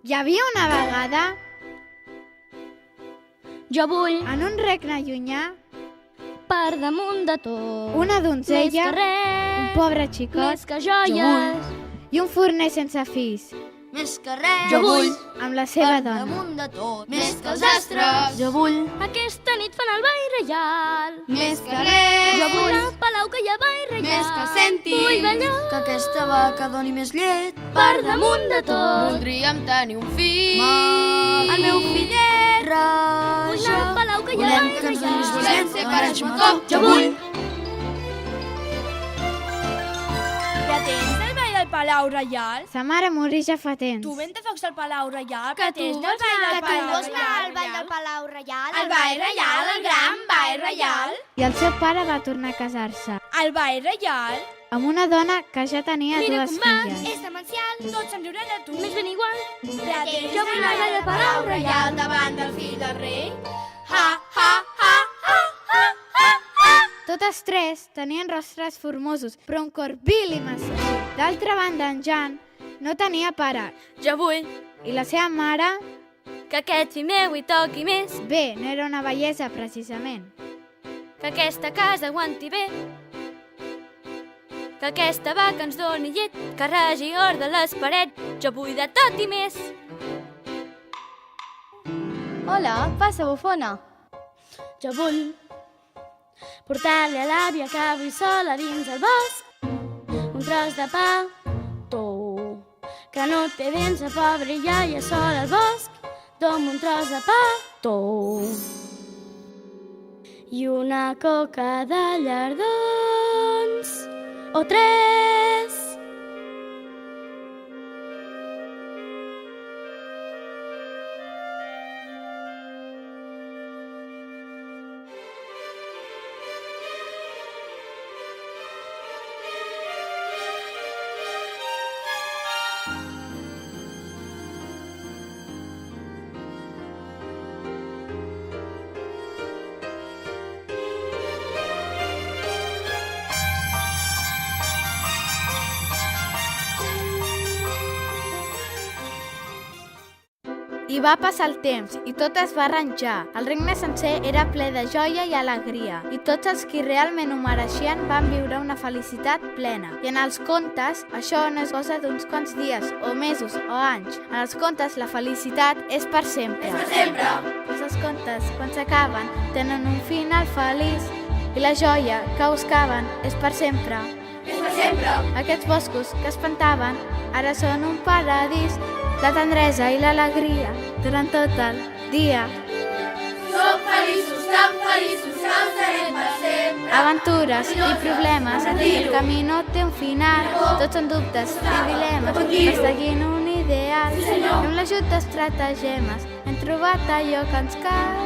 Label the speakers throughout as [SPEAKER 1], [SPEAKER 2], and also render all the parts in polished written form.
[SPEAKER 1] Hi havia una vegada,
[SPEAKER 2] Jo vull,
[SPEAKER 1] en un regne llunyà,
[SPEAKER 2] per damunt de tot,
[SPEAKER 1] una
[SPEAKER 2] més
[SPEAKER 1] donzella,
[SPEAKER 2] que res,
[SPEAKER 1] un pobre xicot
[SPEAKER 2] més que joies,
[SPEAKER 1] i un forner sense fills,
[SPEAKER 3] Més que res,
[SPEAKER 2] Jo vull,
[SPEAKER 1] amb la seva
[SPEAKER 3] per
[SPEAKER 1] dona.
[SPEAKER 3] damunt de tot,
[SPEAKER 2] més que els astres.
[SPEAKER 3] Jo vull,
[SPEAKER 2] Aquesta nit fan el ball reial.
[SPEAKER 3] més que res,
[SPEAKER 2] Jo vull al palau que hi ha ball reial.
[SPEAKER 3] més que sentir
[SPEAKER 2] Vull ballar
[SPEAKER 3] que aquesta vaca doni més llet.
[SPEAKER 2] per damunt de tot.
[SPEAKER 3] Voldríem tenir un fill,
[SPEAKER 2] El meu fillet. Vull
[SPEAKER 3] Raja.
[SPEAKER 2] anar al palau que hi ha
[SPEAKER 3] Volem
[SPEAKER 2] ball
[SPEAKER 3] que ens donis
[SPEAKER 2] reial.
[SPEAKER 3] volem ser pares macó.
[SPEAKER 2] Jo vull.
[SPEAKER 4] Ja tens el ball del Palau Reial?
[SPEAKER 1] Sa mare morí ja fa temps.
[SPEAKER 4] Tu ventafocs del Palau Reial?
[SPEAKER 3] Que tu
[SPEAKER 4] tens el
[SPEAKER 3] vols
[SPEAKER 4] ball
[SPEAKER 3] anar
[SPEAKER 4] del
[SPEAKER 3] al
[SPEAKER 4] Palau
[SPEAKER 3] Palau
[SPEAKER 4] Reial?
[SPEAKER 3] al ball del
[SPEAKER 2] Palau Reial.
[SPEAKER 4] El ball reial, el gran ball reial.
[SPEAKER 1] I el seu pare va tornar a casar-se
[SPEAKER 4] El ball reial?
[SPEAKER 1] amb una dona que ja tenia
[SPEAKER 2] Mira
[SPEAKER 1] dues
[SPEAKER 2] com vas.
[SPEAKER 1] filles.
[SPEAKER 2] És demencial.
[SPEAKER 4] Tots se'n riuran de tu.
[SPEAKER 2] Més ben igual.
[SPEAKER 4] Ja tens
[SPEAKER 2] Jo vull
[SPEAKER 4] el
[SPEAKER 2] anar
[SPEAKER 4] ball del Palau Reial davant del fill del rei? Ha, ha, ha, ha, ha, ha, ha.
[SPEAKER 1] Totes tres tenien rostres formosos, però un cor vil i massís. D'altra banda, en Jan no tenia pare
[SPEAKER 2] Jo vull
[SPEAKER 1] i la seva mare,
[SPEAKER 2] que aquest fill meu hi toqui més,
[SPEAKER 1] bé, no era una bellesa precisament.
[SPEAKER 2] que aquesta casa aguanti bé, que aquesta vaca ens doni llet, que regi or de les parets, jo vull de tot i més.
[SPEAKER 5] Hola, passa, bufona.
[SPEAKER 2] Jo vull portar-li a l'àvia que vull sola dins el bosc un tros de pa tou, que no té dents, la pobra iaia sola al bosc, dom un tros de pa tou i una coca de llardons o tres.
[SPEAKER 1] I va passar el temps, i tot es va arranjar. El regne sencer era ple de joia i alegria, i tots els qui realment ho mereixien van viure una felicitat plena. I en els contes, això no és cosa d'uns quants dies, o mesos, o anys. En els contes, la felicitat és per sempre. És per sempre! Tots els contes, quan s'acaben, tenen un final feliç, i la joia que buscaven és per sempre. És per sempre! Aquests boscos que espantaven ara són un paradís, la tendresa i l'alegria durant tot el dia.
[SPEAKER 3] Som feliços, tan feliços, que ho serem per sempre.
[SPEAKER 1] Aventures i problemes, el camí no té un final, tots són dubtes i dilemes, perseguint un ideal. I amb l'ajut d'estratagemes hem trobat allò que ens cal.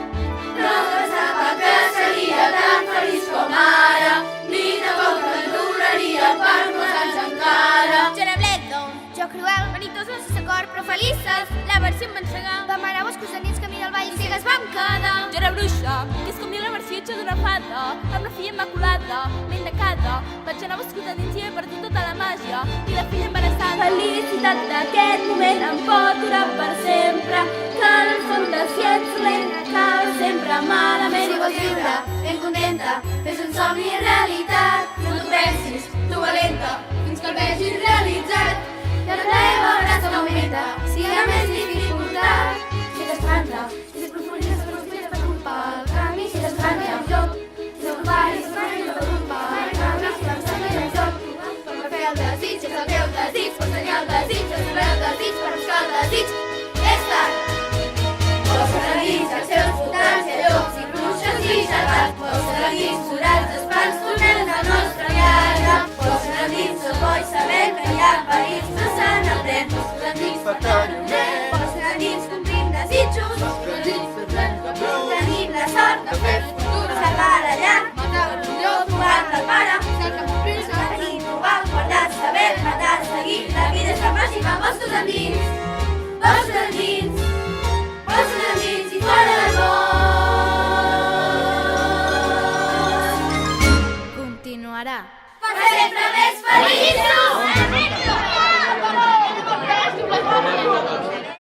[SPEAKER 3] No pensava que seria tan feliç com ara, ni tampoc que duraria per molts anys encara.
[SPEAKER 2] Jo era Bledo,
[SPEAKER 5] Jo cruel,
[SPEAKER 2] benitosos sense cor, però felices, la versió em va encegar.
[SPEAKER 5] demanava els cosins que mira el ball i
[SPEAKER 2] Ciegues vam quedar. Jo era bruixa, que es comia la marciatge d'una fada, amb la filla immaculada, ben de cada. Vaig anar bascuda dins i he perdut tota la màgia, i la filla embarassada. Felicitat d'aquest moment em pot durar per sempre, que en el fons del ciel solent acaba sempre malament.
[SPEAKER 3] Si vols viure ben contenta, fes un somni realitat. No t'ho pensis, tu valenta, fins que el vegis realitzat. I el plaer veuràs que augmenta, si hi ha més dificultat. Si t'espanta, si t'aprofundis, t'aprofundis per culpa el camí. Si t'espanta el joc, si no paris, mai no per culpa el camí. Si t'espanta el joc, com per fer el desig, és el teu desig, per tenir el desig, és saber el desig, per buscar el desig. És tard! Posa a dins els seus voltants, i llocs i bruixes i gegants. Posa a dins forats, espants, túnels del nostre viatge. Posa a dins el bo i sabent que hi ha perills que se n'aprèn. Posa a dins per tenir un nen. Posa a dins complint desitjos. Posa a dins tenim la sort de fer futur. Salvar allà, matar l'unió, trobar-te el pare. Cerca complir-se, tenir, trobar, guardar, saber, matar, seguir. La vida és la màgica, boscos endins.